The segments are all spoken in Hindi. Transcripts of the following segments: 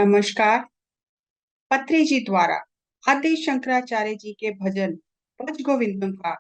नमस्कार। पत्री जी द्वारा आदि शंकराचार्य जी के भजन भज गोविंदम का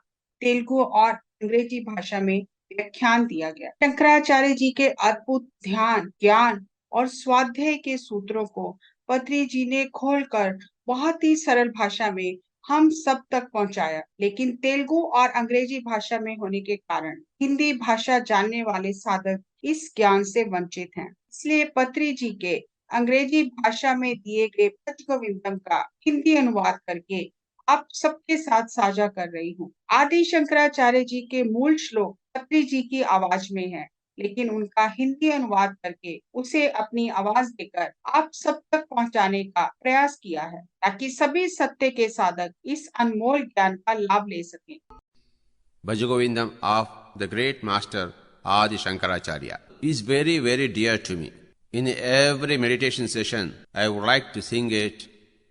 तेलुगु और अंग्रेजी भाषा में व्याख्यान दिया गया। शंकराचार्य जी के अद्भुत ध्यान, ज्ञान और स्वाध्याय के सूत्रों को पत्री जी ने खोलकर बहुत ही सरल भाषा में हम सब तक पहुंचाया। लेकिन तेलुगु और अंग्रेजी भाषा में होने के कारण हिंदी भाषा जानने वाले साधक इस ज्ञान से वंचित हैं। इसलिए पत्री जी के अंग्रेजी भाषा में दिए गए भज गोविंदम का हिंदी अनुवाद करके आप सबके साथ साझा कर रही हूँ। आदि शंकराचार्य जी के मूल श्लोक पत्री जी की आवाज में है, लेकिन उनका हिंदी अनुवाद करके उसे अपनी आवाज देकर आप सब तक पहुंचाने का प्रयास किया है, ताकि सभी सत्य के साधक इस अनमोल ज्ञान का लाभ ले सकें। Bhajagovindam of the great master Adi Shankaracharya is very, very dear to me. In every meditation session, I would like to sing it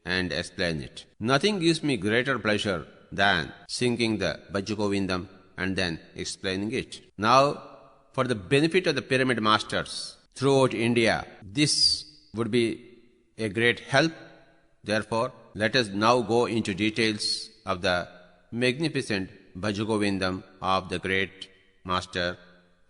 and explain it. Nothing gives me greater pleasure than singing the Bhajagovindam and then explaining it. Now, for the benefit of the pyramid masters throughout India, this would be a great help. Therefore, let us now go into details of the magnificent Bhajagovindam of the great master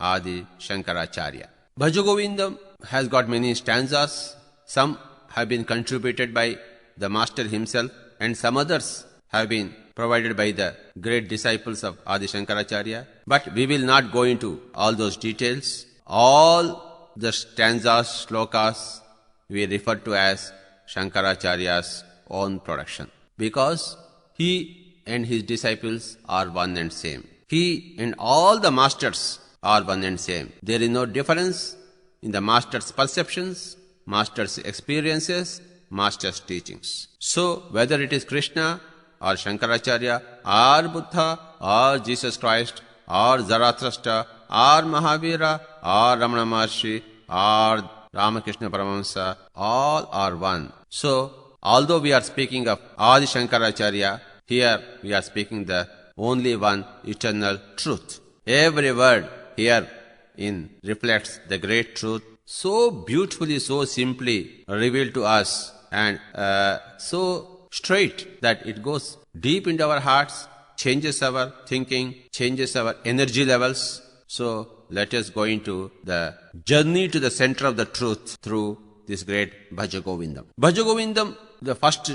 Adi Shankaracharya. Bhajagovindam has got many stanzas. Some have been contributed by the master himself, and some others have been provided by the great disciples of Adi Shankaracharya. But we will not go into all those details. All the stanzas, shlokas, we refer to as Shankaracharya's own production, because he and his disciples are one and same. He and all the masters are one and same. There is no difference in the master's perceptions, master's experiences, master's teachings. So, whether it is Krishna or Shankaracharya or Buddha or Jesus Christ or Zarathustra or Mahavira or Ramana Maharshi or Ramakrishna Paramahamsa, all are one. So, although we are speaking of Adi Shankaracharya, here we are speaking the only one eternal truth. Every word here in reflects the great truth, so beautifully, so simply revealed to us, and so straight that it goes deep into our hearts, changes our thinking, changes our energy levels. So let us go into the journey to the center of the truth through this great Bhajagovindam. Bhajagovindam, the first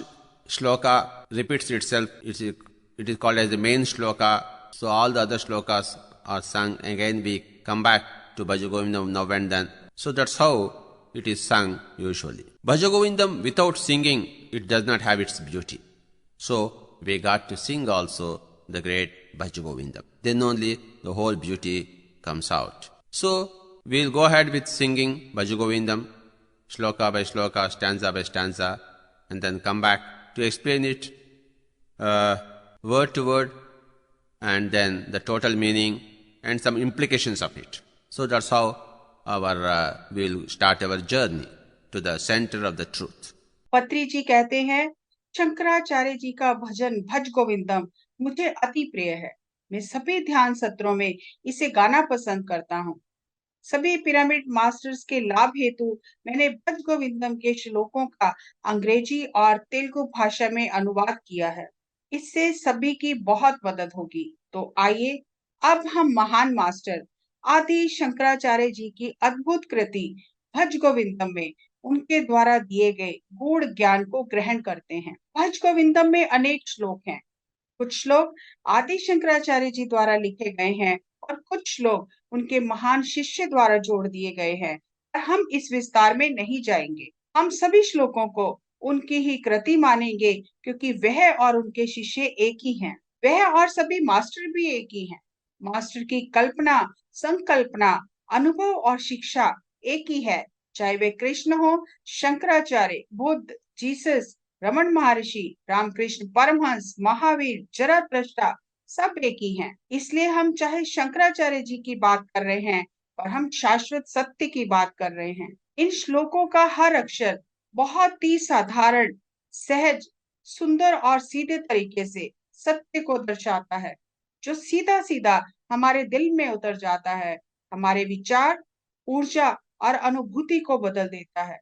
shloka repeats itself. It is called as the main shloka. So all the other shlokas are sung. Again we come back to Bhajagovindam now and then. So that's how it is sung usually. Bhajagovindam without singing, it does not have its beauty. So we got to sing also the great Bhajagovindam. Then only the whole beauty comes out. So we'll go ahead with singing Bhajagovindam, shloka by shloka, stanza by stanza, and then come back to explain it word to word, and then the total meaning and some implications of it. So that's how we'll start our journey to the center of the truth. पत्री जी कहते हैं, शंकराचार्य जी का भजन भज गोविंदम मुझे अति प्रिय है। मैं सभी ध्यान सत्रों में इसे गाना पसंद करता हूँ। सभी पिरामिड मास्टर्स के लाभ हेतु मैंने भज गोविंदम के श्लोकों का अंग्रेजी और तेलुगु भाषा में अनुवाद किया है। इससे सभी की बहुत मदद होगी। तो आइए अब हम महान मास्टर आदि शंकराचार्य जी की अद्भुत कृति भज गोविंदम में उनके द्वारा दिए गए गूढ़ ज्ञान को ग्रहण करते हैं। भज गोविंदम में अनेक श्लोक हैं। कुछ श्लोक आदि शंकराचार्य जी द्वारा लिखे गए हैं और कुछ श्लोक उनके महान शिष्य द्वारा जोड़ दिए गए हैं। और हम इस विस्तार में नहीं जाएंगे। हम सभी श्लोकों को उनकी ही कृति मानेंगे, क्योंकि वह और उनके शिष्य एक ही हैं। वह और सभी मास्टर भी एक ही हैं। मास्टर की कल्पना, संकल्पना, अनुभव और शिक्षा एक ही है, चाहे वे कृष्ण हो, शंकराचार्य, बुद्ध, जीसस, रमन महर्षि, रामकृष्ण परमहंस, महावीर, जरथुस्त्र, सब एक ही हैं। इसलिए हम चाहे शंकराचार्य जी की बात कर रहे हैं और हम शाश्वत सत्य की बात कर रहे हैं। इन श्लोकों का हर अक्षर बहुत ही साधारण, सहज, सुंदर और सीधे तरीके से सत्य को दर्शाता है, जो सीधा सीधा हमारे दिल में उतर जाता है, हमारे विचार, ऊर्जा और अनुभूति को बदल देता है।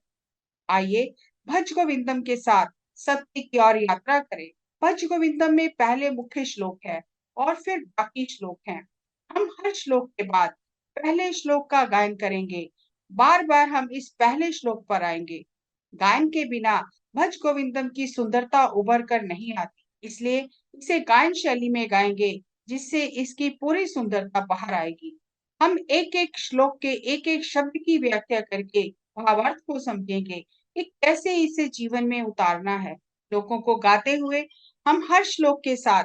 आइए भज गोविंदम के साथ सत्य की ओर यात्रा करें। भज गोविंदम में पहले मुख्य श्लोक है और फिर बाकी श्लोक हैं। हम हर श्लोक के बाद पहले श्लोक का गायन करेंगे। बार बार हम इस पहले श्लोक पर आएंगे। गायन के बिना भज गोविंदम की सुंदरता उभर कर नहीं आती, इसलिए इसे गायन शैली में गाएंगे जिससे इसकी पूरी सुंदरता बाहर आएगी। हम एक एक श्लोक के एक एक शब्द की व्याख्या करके भावार्थ को समझेंगे कि कैसे इसे जीवन में उतारना है। श्लोकों को गाते हुए हम हर श्लोक के साथ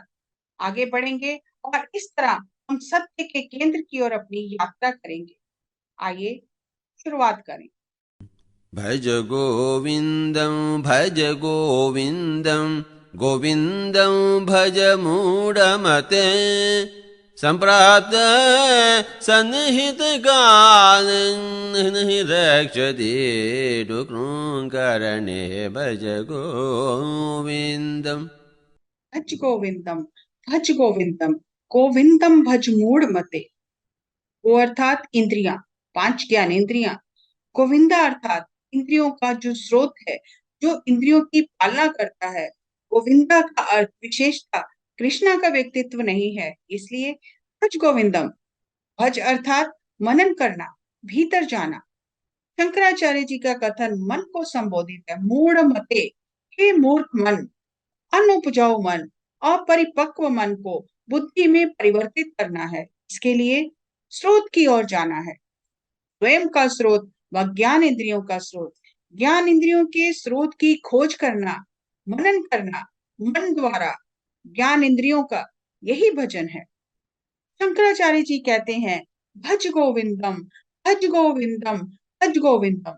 आगे बढ़ेंगे और इस तरह हम सत्य के केंद्र की ओर अपनी यात्रा करेंगे। आइए शुरुआत करें। भज गोविन्दं भज गोविन्दं गोविन्दं भज मूढमते सम्प्राप्त सन्निहितकालं हि रक्षति डुक्रुङ्करणे भज गोविन्दम्। भज गोविंदम भज गोविंदम गोविंदम भज मूढ़ मते। गो अर्थात इंद्रियां, पांच ज्ञान इंद्रियां। गोविंदा अर्थात इंद्रियों का जो स्रोत है, जो इंद्रियों की पालना करता है। गोविंदा का अर्थ विशेषता कृष्णा का व्यक्तित्व नहीं है, इसलिए भज गोविंदम। भज अर्थात मनन करना, भीतर जाना। शंकराचार्य जी का कथन मन को संबोधित है। मूढ़ मते, हे मूर्ख मन, अनुपजाऊ मन, अपरिपक्व मन को बुद्धि में परिवर्तित करना है। इसके लिए स्रोत की ओर जाना है। स्वयं का स्रोत व ज्ञान इंद्रियों का स्रोत। ज्ञान इंद्रियों के स्रोत की खोज करना, मनन करना मन द्वारा ज्ञान इंद्रियों का, यही भजन है। शंकराचार्य जी कहते हैं भज गोविंदम भज गोविंदम भज गोविंदम,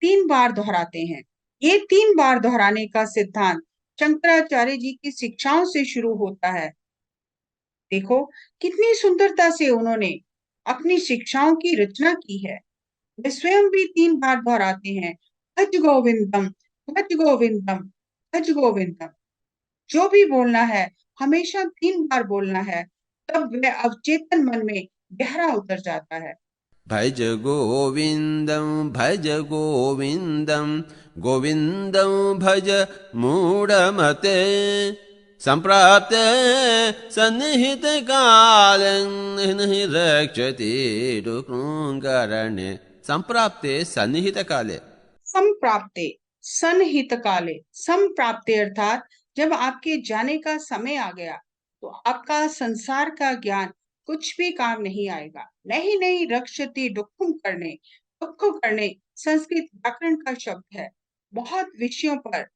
तीन बार दोहराते हैं। ये तीन बार दोहराने का सिद्धांत शंकराचार्य जी की शिक्षाओं से शुरू होता है। देखो कितनी सुंदरता से उन्होंने अपनी शिक्षाओं की रचना की है। वे स्वयं भी तीन बार दोहराते हैं भज गोविंदम भज गोविंदम भज गोविंदम। जो भी बोलना है हमेशा तीन बार बोलना है, तब वह अवचेतन मन में गहरा उतर जाता है। भज गोविन्दं भज गोविन्दं गोविन्दं भज मूढमते सम्प्राप्त सन्निहितकालं हि रक्षति डुक्रुङ्करणे। सम्प्राप्ते सन्निहितकाले। संप्राप्ते सनहित काले। संप्राप्ते अर्थात जब आपके जाने का समय आ गया तो आपका संसार का ज्ञान कुछ भी काम नहीं आएगा। नहीं नहीं रक्षति दुखम करने। दुख करने संस्कृत व्याकरण का शब्द है। बहुत विषयों पर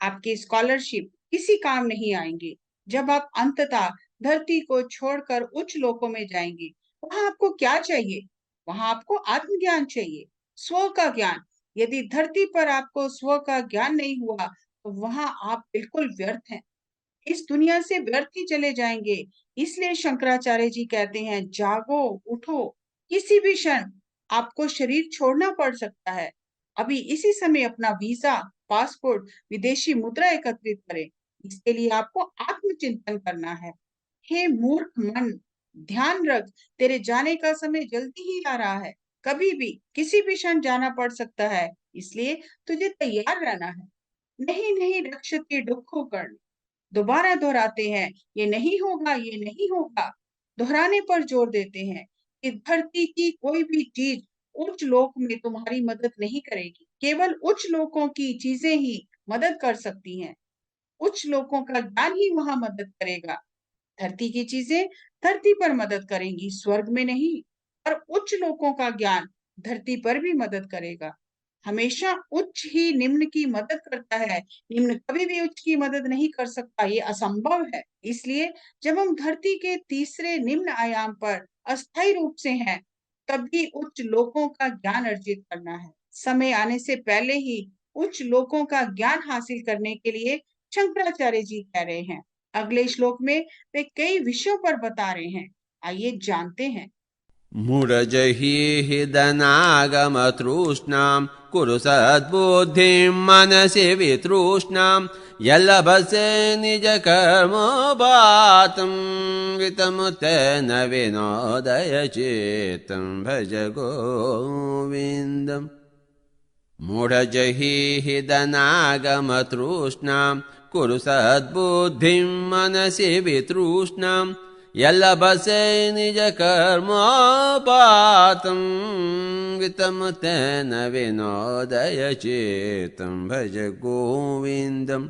आपकी स्कॉलरशिप किसी काम नहीं आएंगे। जब आप अंततः धरती को छोड़कर उच्च लोकों में जाएंगे, वहां आपको क्या चाहिए? वहां आपको आत्मज्ञान चाहिए, स्व का ज्ञान। यदि धरती पर आपको स्व का ज्ञान नहीं हुआ तो वहां आप बिल्कुल व्यर्थ हैं, इस दुनिया से व्यर्थ ही चले जाएंगे। इसलिए शंकराचार्य जी कहते हैं जागो, उठो। किसी भी क्षण आपको शरीर छोड़ना पड़ सकता है। अभी इसी समय अपना वीजा, पासपोर्ट, विदेशी मुद्रा एकत्रित करें। इसके लिए आपको आत्मचिंतन करना है। हे मूर्ख मन, ध्यान रख, तेरे जाने का समय जल्दी ही आ रहा है। कभी भी किसी भी क्षण जाना पड़ सकता है, इसलिए तुझे तैयार रहना है। नहीं नहीं रक्षति दुखों कर्ण। दोबारा दोहराते हैं, ये नहीं होगा, ये नहीं होगा। दोहराने पर जोर देते हैं कि धरती की कोई भी चीज उच्च लोक में तुम्हारी मदद नहीं करेगी। केवल उच्च लोकों की चीजें ही मदद कर सकती हैं। उच्च लोकों का ज्ञान ही वहां मदद करेगा। धरती की चीजें धरती पर मदद करेंगी, स्वर्ग में नहीं। और उच्च लोकों का ज्ञान धरती पर भी मदद करेगा। हमेशा उच्च ही निम्न की मदद करता है, निम्न कभी भी उच्च की मदद नहीं कर सकता, ये असंभव है। इसलिए जब हम धरती के तीसरे निम्न आयाम पर अस्थायी रूप से हैं, तब भी उच्च लोकों का ज्ञान अर्जित करना है। समय आने से पहले ही उच्च लोकों का ज्ञान हासिल करने के लिए शंकराचार्य जी कह रहे हैं। अगले श्लोक में वे कई विषयों पर बता रहे हैं। आइए जानते हैं। मूढजहि दनागमतृष्णां कुरु सद्बुद्धिं मनसि वितृष्णां यल्लभसे निजकर्मोपातं वितमुत्तेन विनोदय चित्तं भज गोविन्दम्। मूढजहि धनागमतृष्णां कुरु सद्बुद्धिं मनसि वितृष्णां यल्लभसे निजकर्मोपातं वितं तेन विनोदय चेतं भज गोविन्दम्।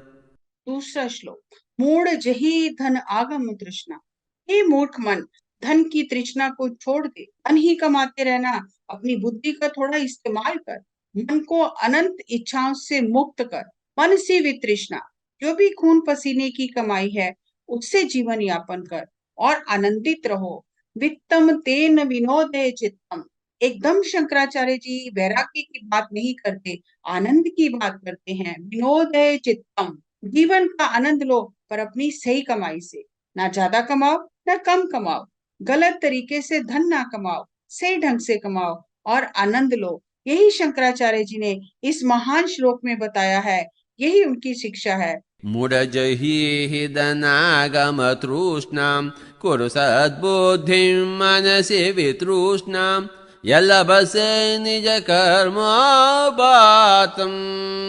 दूसरा श्लोक। मूढ़ जहि धन आगम तृष्णा। हे मूर्ख मन, धन की तृष्णा को छोड़ दे, धन ही कमाते रहना, अपनी बुद्धि का थोड़ा इस्तेमाल कर, मन को अनंत इच्छाओं से मुक्त कर, मन से वितृष्णा, जो भी खून पसीने की कमाई है उससे जीवन यापन कर और आनंदित रहो। वित्तम तेन विनोदय चित्तम। एकदम शंकराचार्य जी वैराग्य की बात नहीं करते, आनंद की बात करते हैं। विनोदय चित्तम, जीवन का आनंद लो, पर अपनी सही कमाई से। ना ज्यादा कमाओ ना कम कमाओ, गलत तरीके से धन ना कमाओ, सही ढंग से कमाओ और आनंद लो। यही शंकराचार्य जी ने इस महान श्लोक में बताया है, यही उनकी शिक्षा है। मूढजहि धनागमतृष्णां कुरु सद्बुद्धिं मनसि वितृष्णां यल्लभसे निजकर्मोपातं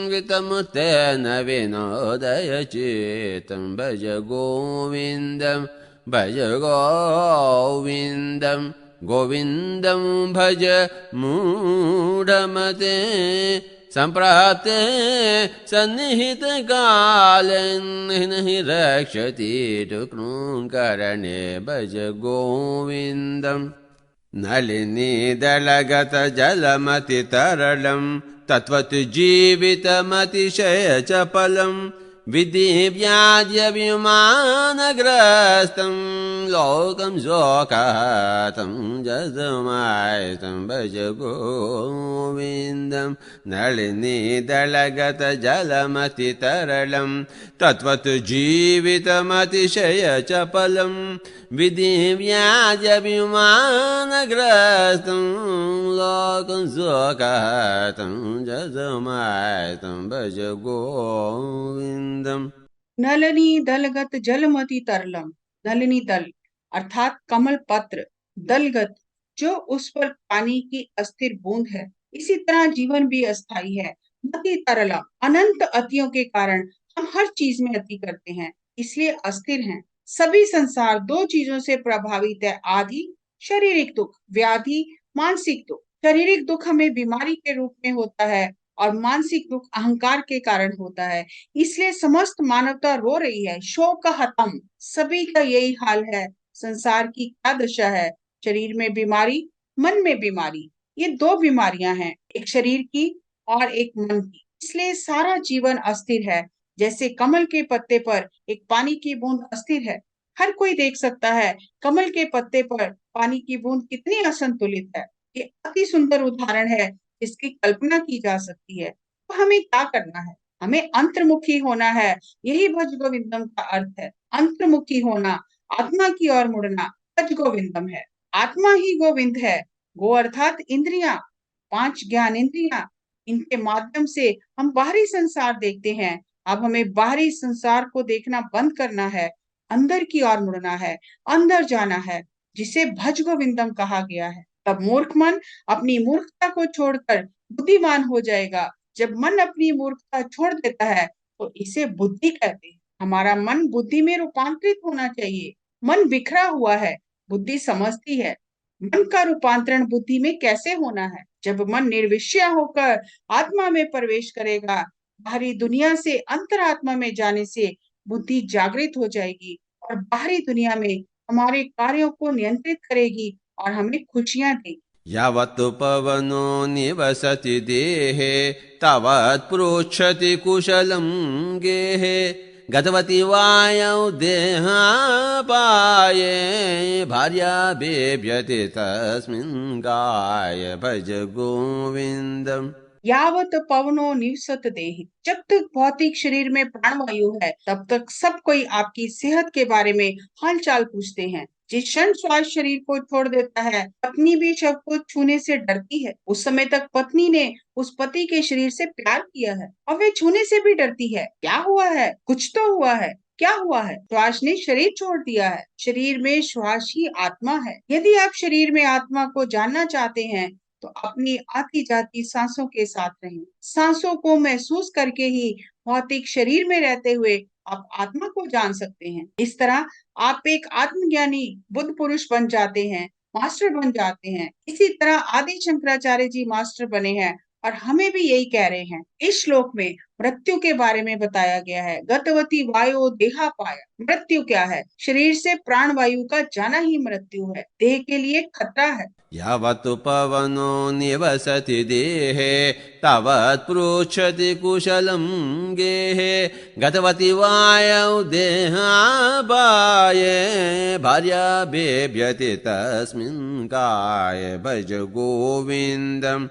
वितं तेन विनोदय चेतं भज गोविन्दं भज गोविन्दं गोविन्दं भज मूढमते संप्राप्ते सन्निहित काले नहि रक्षति टुक्नुकरणे भज गोविन्दम्। नलिनी दलगत जलमति तरलं तत्वत् जीवितमतिशय चपलम् विधि व्याज्य विमानग्रस्तं लोकं शोकाहतं जसमायतं भज गोविन्दं। नलिनी दलगत जलमति तरलं तत्वत् जीवितमतिशय चपलं विधि व्याज्य विमानग्रस्तं लोकं शोकाहतं जसमायतं भज गोविन्दम्। नलिनी दलगत जलमति तरलम। नलिनी दल अर्थात कमल पत्र, दलगत जो उस पर पानी की अस्थिर बूंद है, इसी तरह जीवन भी अस्थाई है। मति तरलम, अनंत अतियों के कारण हम हर चीज में अति करते हैं, इसलिए अस्थिर हैं। सभी संसार दो चीजों से प्रभावित है, आदि शारीरिक दुख, व्याधि मानसिक दुख। शारीरिक दुख हमें बीमारी के रूप में होता है और मानसिक दुख अहंकार के कारण होता है। इसलिए समस्त मानवता रो रही है, शोक हतम, सभी का यही हाल है। संसार की क्या दशा है, शरीर में बीमारी, मन में बीमारी, ये दो बीमारियां हैं, एक शरीर की और एक मन की। इसलिए सारा जीवन अस्थिर है। जैसे कमल के पत्ते पर एक पानी की बूंद अस्थिर है, हर कोई देख सकता है कमल के पत्ते पर पानी की बूंद कितनी असंतुलित है। ये अति सुंदर उदाहरण है, इसकी कल्पना की जा सकती है। तो हमें क्या करना है, हमें अंतर्मुखी होना है। यही भज गोविंदम का अर्थ है, अंतर्मुखी होना, आत्मा की ओर मुड़ना, भज गोविंदम है। आत्मा ही गोविंद है। गो अर्थात इंद्रियां, पांच ज्ञान इंद्रियां, इनके माध्यम से हम बाहरी संसार देखते हैं। अब हमें बाहरी संसार को देखना बंद करना है, अंदर की ओर मुड़ना है, अंदर जाना है, जिसे भज गोविंदम कहा गया है। तब मूर्ख मन अपनी मूर्खता को छोड़कर बुद्धिमान हो जाएगा। जब मन अपनी मूर्खता छोड़ देता है तो इसे बुद्धि कहते हैं। हमारा मन बुद्धि में रूपांतरित होना चाहिए। मन बिखरा हुआ है, बुद्धि समझती है। मन का रूपांतरण बुद्धि में कैसे होना है, जब मन निर्विषय होकर आत्मा में प्रवेश करेगा। बाहरी दुनिया से अंतरात्मा में जाने से बुद्धि जागृत हो जाएगी और बाहरी दुनिया में हमारे कार्यों को नियंत्रित करेगी और हमें खुशियां देगी। यावत् पवनो निवसति देहे तावत् पृच्छति कुशलं गेहे गतवति वायौ देहापाये भार्या बिभ्यति तस्मिन् गाय भज गोविन्दम्। यावत पवनो निवसत देहि, जब तक भौतिक शरीर में प्राणवायु है तब तक सब कोई आपकी सेहत के बारे में हालचाल पूछते हैं। जिस क्षण श्वास शरीर को छोड़ देता है, पत्नी भी शव को छूने से डरती है। उस समय तक पत्नी ने उस पति के शरीर से प्यार किया है और वे छूने से भी डरती है। क्या हुआ है, कुछ तो हुआ है। क्या हुआ है, श्वास ने शरीर छोड़ दिया है। शरीर में श्वास ही आत्मा है। यदि आप शरीर में आत्मा को जानना चाहते हैं तो अपनी आती जाती सांसों के साथ रहें। सांसों को महसूस करके ही भौतिक शरीर में रहते हुए आप आत्मा को जान सकते हैं। इस तरह आप एक आत्मज्ञानी बुद्ध पुरुष बन जाते हैं, मास्टर बन जाते हैं। इसी तरह आदि शंकराचार्य जी मास्टर बने हैं और हमें भी यही कह रहे हैं। इस श्लोक में मृत्यु के बारे में बताया गया है। गतवती वायो देहा पाया। मृत्यु क्या है? शरीर से प्राण वायु का जाना ही मृत्यु है। देह के लिए खतरा है। यावत् पवनो निवसति देहे तावत् पृच्छति कुशलं गेहे गतवति वायौ देहापाये भार्या बेभ्यति तस्मिन् काये भज गोविन्दम्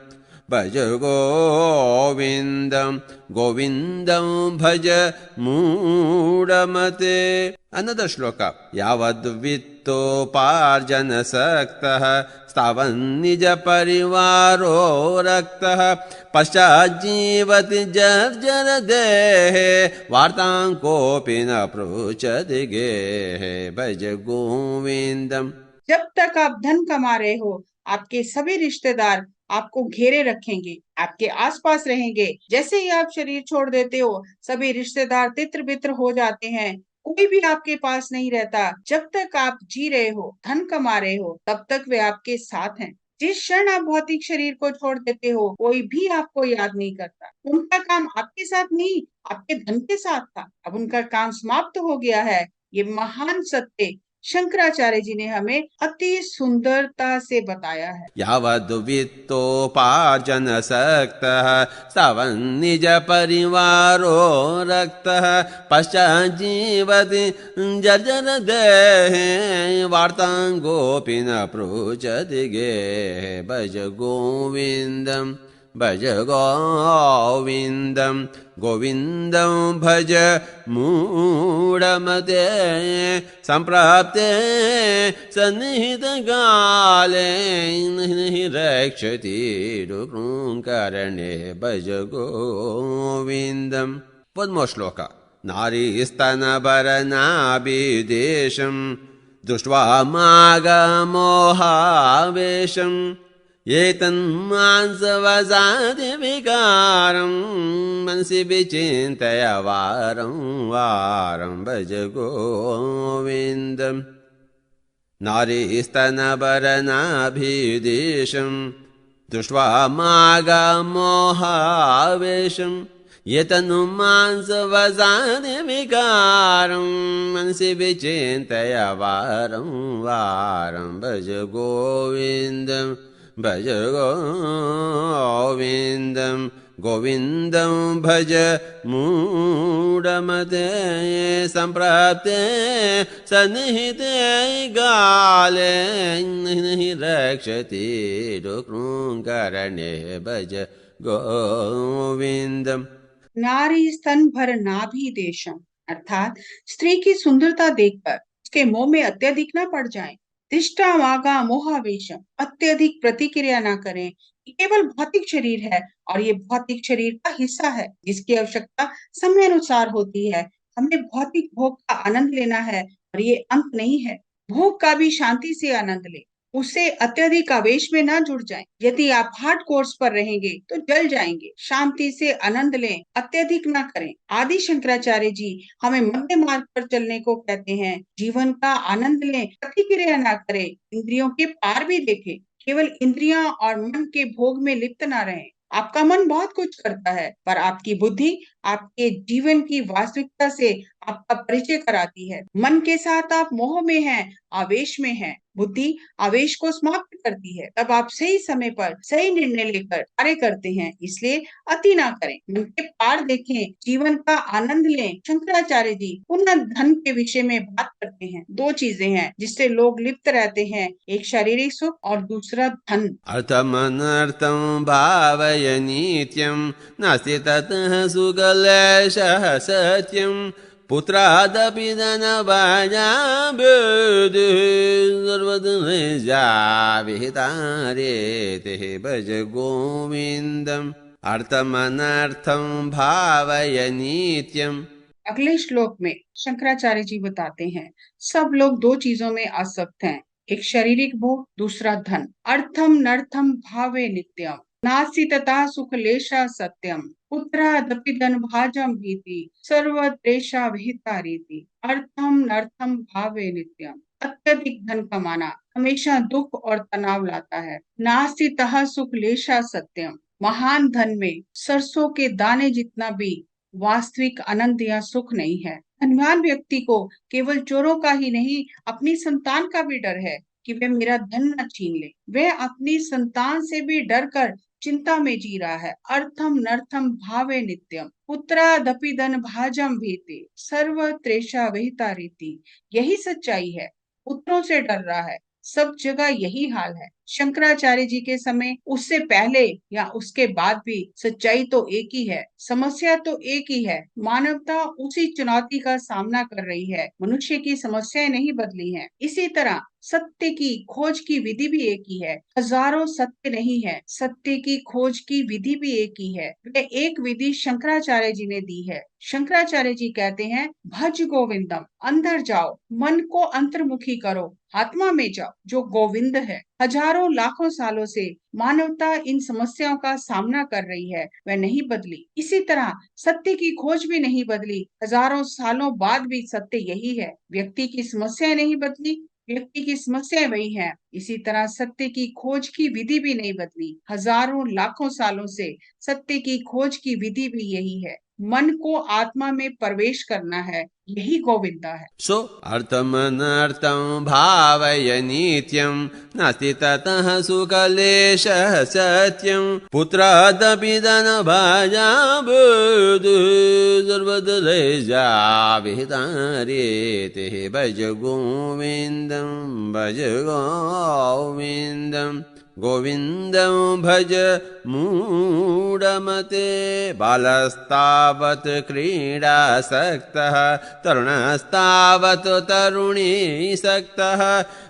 भज गोविन्दम् गोविन्दं भज मूढमते। Another shloka. Yavad vittoparjana saktah stavan nija parivaro raktah paschajivati jarjara dehe vartan kopi na pruchati gehe bhaj govindam। जब तक आप धन कमा रहे हो, आपके सभी रिश्तेदार आपको घेरे रखेंगे, आपके आसपास रहेंगे। जैसे ही आप शरीर छोड़ देते हो, सभी रिश्तेदार तित्र बित्र हो जाते हैं। कोई भी आपके पास नहीं रहता। जब तक आप जी रहे हो, धन कमा रहे हो, तब तक वे आपके साथ हैं। जिस क्षण आप भौतिक शरीर को छोड़ देते हो, कोई भी आपको याद नहीं करता। उनका काम आपके साथ नहीं, आपके धन के साथ था। अब उनका काम समाप्त हो गया है। ये महान सत्य शंकराचार्य जी ने हमें अति सुंदरता से बताया है। यावद् वित्तोपार्जन सक्तः stavan nija parivaro raktah paschajivati jarjara dehe vartan gopi na pruchati gehe bhaj govindam भज गोविन्दं गोविन्दं भज मूढमते सम्प्राप्ते सन्निहितकाले नहि रक्षति रुकृङ्करणे भज गोविन्दम्। One more shloka. नारीस्तनभरनाभिदेशं दृष्ट्वा मागमोहावेशम् एतन्मांसवसादि विकारं मनसि विचिन्तय वारं वारं भज गोविन्दम्। नारीस्तनभरनाभिदेशं दृष्ट्वा मागमोहावेशम् एतन्मांसवसादि विकारं मनसि विचिन्तय वारं वारं भज गोविन्दम् भज गोविन्दं गोविन्दं भज मूढमते सम्प्राप्ते सन्निहिते काले नहि रक्षति रुकृङ्करणे भज गोविन्दम्। नारी स्तन भर नाभि देशम अर्थात स्त्री की सुंदरता देखकर उसके मोह में अत्यधिक न पड़ जाएं। दिष्टा वागा मोहावेशम अत्यधिक प्रतिक्रिया ना करें। ये केवल भौतिक शरीर है और ये भौतिक शरीर का हिस्सा है जिसकी आवश्यकता समय अनुसार होती है। हमें भौतिक भोग का आनंद लेना है और ये अंत नहीं है। भोग का भी शांति से आनंद ले, उससे अत्यधिक आवेश में ना जुड़ जाएं। यदि आप हार्ड कोर्स पर रहेंगे तो जल जाएंगे। शांति से आनंद लें, अत्यधिक ना करें। आदि शंकराचार्य जी हमें मध्य मार्ग पर चलने को कहते हैं। जीवन का आनंद लें, प्रतिक्रिया ना करें, इंद्रियों के पार भी देखें। केवल इंद्रियां और मन के भोग में लिप्त ना रहें। आपका मन बहुत कुछ करता है, पर आपकी बुद्धि आपके जीवन की वास्तविकता से आपका परिचय कराती है। मन के साथ आप मोह में हैं, आवेश में हैं। बुद्धि आवेश को समाप्त करती है। तब आप सही समय पर सही निर्णय लेकर कार्य करते हैं। इसलिए अति ना करें, मन के पार देखें, जीवन का आनंद लें। शंकराचार्य जी पुनः धन के विषय में बात करते हैं। दो चीजें हैं जिससे लोग लिप्त रहते हैं, एक शारीरिक सुख और दूसरा धन। अर्थमनर्थं भावय नित्यं नास्ति ततः सुखलेशः सत्यम् पुत्रादपि धनभाजाभिवृद्धिः सर्वधनजाविहितारेतिः भज गोविन्दम्। अर्थमनर्थं भावय नित्यम्। अगले श्लोक में शंकराचार्य जी बताते हैं सब लोग दो चीजों में आसक्त हैं, एक शारीरिक भोग, दूसरा धन। अर्थम नर्थम भावे नित्यम, नास्ति तथा सुख लेशा सत्यम, पुत्रादपि धन भाजम भीति, सर्वत्रेषा विहिता रीति। अर्थम नर्थम भावे नित्यम, अत्यधिक धन कमाना हमेशा दुख और तनाव लाता है। नास्ति तथा सुख लेशा सत्यम, महान धन में सरसों के दाने जितना भी वास्तविक आनंद या सुख नहीं है। धनवान व्यक्ति को केवल चोरों का ही नहीं, अपनी संतान का भी डर है कि वे मेरा धन न छीन ले। वह अपनी संतान से भी डर कर चिंता में जी रहा है। अर्थम नर्थम भावे नित्यम, पुत्रादपि धन भाजम भीति, सर्व त्रेषा विहिता रीति। यही सच्चाई है, पुत्रों से डर रहा है, सब जगह यही हाल है। शंकराचार्य जी के समय, उससे पहले या उसके बाद भी सच्चाई तो एक ही है, समस्या तो एक ही है। मानवता उसी चुनौती का सामना कर रही है, मनुष्य की समस्याएं नहीं बदली हैं। इसी तरह सत्य की खोज की विधि भी एक ही है। हजारों सत्य नहीं है, सत्य की खोज की विधि भी एक ही है। वह एक विधि शंकराचार्य जी ने दी है। शंकराचार्य जी कहते हैं, भज गोविंदम, अंदर जाओ, मन को अंतर्मुखी करो, आत्मा में जाओ जो गोविंद है। हजारों लाखों सालों से मानवता इन समस्याओं का सामना कर रही है, वह नहीं बदली। इसी तरह सत्य की खोज भी नहीं बदली, हजारों सालों बाद भी सत्य यही है। व्यक्ति की समस्याएं नहीं बदली, व्यक्ति की समस्याएं वही है। इसी तरह सत्य की खोज की विधि भी नहीं बदली, हजारों लाखों सालों से सत्य की खोज की विधि भी यही है। मन को आत्मा में प्रवेश करना है, यही गोविंदा है। So, अर्थमनर्थं भावय नित्यं, नास्ति ततः सुकलेशः सत्यं, पुत्रादपि धनभाजा बुधु, सर्वदलेशा विहिता रीतिः। भज गोविन्दं, भज गोविन्दं, गोविन्दं भज मूढमते। बालस्तावत् क्रीडासक्तः, तरुणस्तावत् तरुणीसक्तः,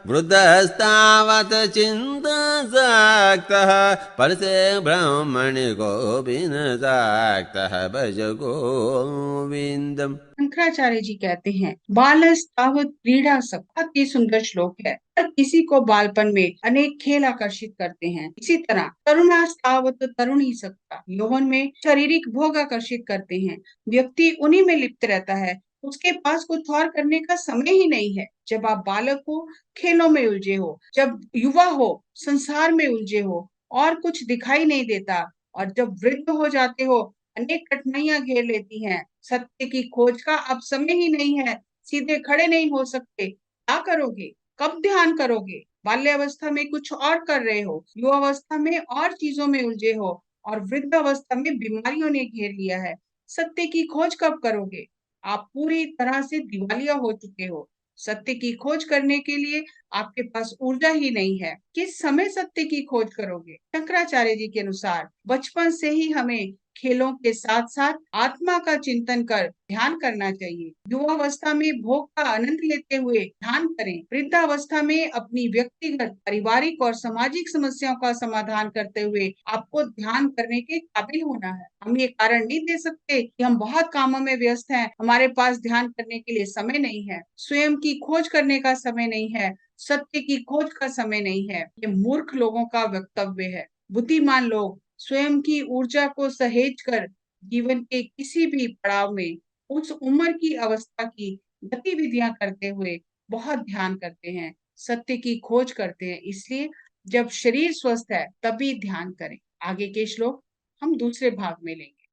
वृद्धस्तावत् चिन्तासक्तः, परसे ब्रह्मणि गोविन्दसक्तः। भज गोविन्दम्। शंकराचार्य जी कहते हैं, बालस तावत क्रीड़ा सब, अति सुंदर श्लोक है। हर किसी को बालपन में अनेक खेल आकर्षित करते हैं। इसी तरह तरुणास्तावत तरुण ही सकता, यौवन में शारीरिक भोग आकर्षित करते हैं। व्यक्ति उन्हीं में लिप्त रहता है, उसके पास कुछ और करने का समय ही नहीं है। जब आप बालक हो, खेलों में उलझे हो, जब युवा हो, संसार में उलझे हो और कुछ दिखाई नहीं देता, और जब वृद्ध हो जाते हो, अनेक कठिनाइयां घेर लेती हैं। सत्य की खोज का अब समय ही नहीं है, सीधे खड़े नहीं हो सकते। क्या करोगे, कब ध्यान करोगे? बाल्यावस्था में कुछ और कर रहे हो, युवावस्था में और चीजों में उलझे हो, और वृद्धावस्था में बीमारियों ने घेर लिया है। सत्य की खोज कब करोगे? आप पूरी तरह से दिवालिया हो चुके हो। सत्य की खोज करने के लिए आपके पास ऊर्जा ही नहीं है। किस समय सत्य की खोज करोगे? शंकराचार्य जी के अनुसार बचपन से ही हमें खेलों के साथ साथ आत्मा का चिंतन कर ध्यान करना चाहिए। युवावस्था में भोग का आनंद लेते हुए ध्यान करें। वृद्धावस्था में अपनी व्यक्तिगत, पारिवारिक और सामाजिक समस्याओं का समाधान करते हुए आपको ध्यान करने के काबिल होना है। हम ये कारण नहीं दे सकते कि हम बहुत कामों में व्यस्त हैं, हमारे पास ध्यान करने के लिए समय नहीं है, स्वयं की खोज करने का समय नहीं है, सत्य की खोज का समय नहीं है। ये मूर्ख लोगों का वक्तव्य है। बुद्धिमान लोग स्वयं की ऊर्जा को सहेज कर जीवन के किसी भी पड़ाव में उस उम्र की अवस्था की गतिविधियां करते हुए बहुत ध्यान करते हैं, सत्य की खोज करते हैं। इसलिए जब शरीर स्वस्थ है तभी ध्यान करें। आगे के श्लोक हम दूसरे भाग में लेंगे।